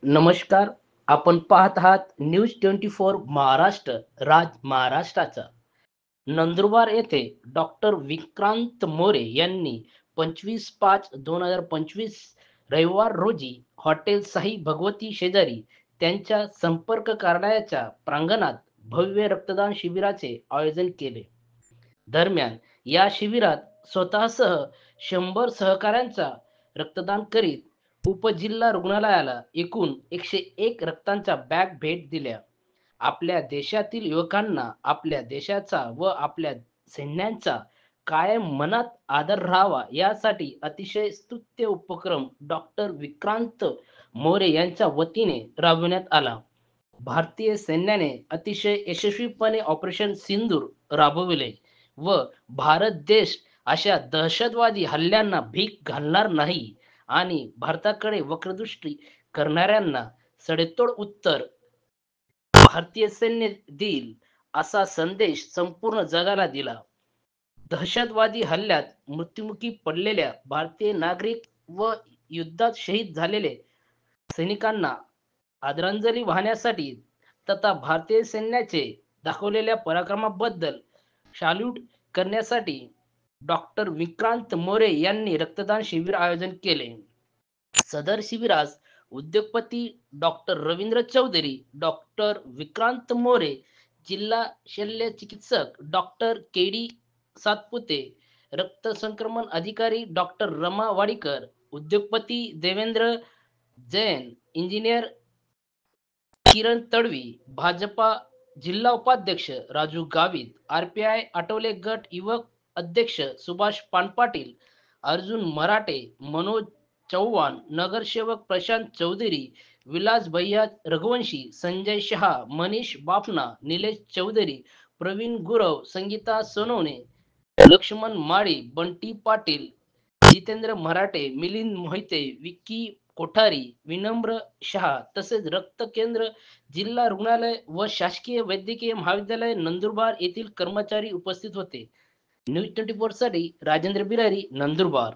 नमस्कार. आपण पाहत आहात न्यूज 24 महाराष्ट्र, महाराष्ट्राचा. नंदुरबार येथे डॉक्टर विक्रांत मोरे यांनी 25/5/2025 रविवार रोजी हॉटेल साई भगवती शेजारी त्यांच्या संपर्क कार्यालयाच्या प्रांगणात भव्य रक्तदान शिबिराचे आयोजन केले. दरम्यान या शिबिरात स्वतःसह 100 सहकाऱ्यांचा रक्तदान करीत उपजिल्हा रुग्णालयाला एकूण 101 रक्तांच्या बॅग भेट दिल्या. आपल्या देशातील युवकांना आपल्या देशाचा व आपल्या सैन्यांचा कायम मनात आदर राहावा यासाठी अतिशय स्तुत्य उपक्रम डॉक्टर विक्रांत मोरे यांच्या वतीने राबविण्यात आला. भारतीय सैन्याने अतिशय यशस्वीपणे ऑपरेशन सिंदूर राबविले व भारत देश अशा दहशतवादी हल्ल्यांना भीक घालणार नाही आणि भारताकडे वक्रदृष्टी करणाऱ्यांना सडेतोड उत्तर भारतीय सैन्य देईल असा संदेश संपूर्ण जगाला दिला. दहशतवादी हल्ल्यात मृत्युमुखी पडलेल्या भारतीय नागरिक व युद्धात शहीद झालेले सैनिकांना आदरांजली वाहण्यासाठी तथा भारतीय सैन्याचे दाखवलेल्या पराक्रमाबद्दल सॅल्यूट करण्यासाठी डॉक्टर विक्रांत मोरे यांनी रक्तदान शिबिर आयोजन केले. सदर शिबिरास उद्योगपती डॉक्टर रवींद्र चौधरी, डॉक्टर विक्रांत मोरे, जिल्हा शल्य चिकित्सक डॉक्टर के.डी. सातपुते, रक्त संक्रमण अधिकारी डॉक्टर रमा वाडीकर, उद्योगपती देवेंद्र जैन, इंजिनियर किरण तडवी, भाजपा जिल्हा उपाध्यक्ष राजू गावित, आरपीआय आठवले गट युवक अध्यक्ष सुभाष पानपाटील, अर्जुन मराठे, मनोज चव्हाण, नगरसेवक प्रशांत चौधरी, विलास भैया रघुवंशी, संजय शहा, मनीष बाफना, निलेश चौधरी, प्रवीण गुरव, संगीता सोनवणे, लक्ष्मण माळी, बंटी पाटील, जितेंद्र मराठे, मिलिंद मोहिते, विक्की कोठारी, विनम्र शहा तसेच रक्त केंद्र, जिल्हा रुग्णालय व शासकीय वैद्यकीय महाविद्यालय नंदुरबार येथील कर्मचारी उपस्थित होते. न्यूज 24 साठी राजेंद्र बिरारी, नंदुरबार.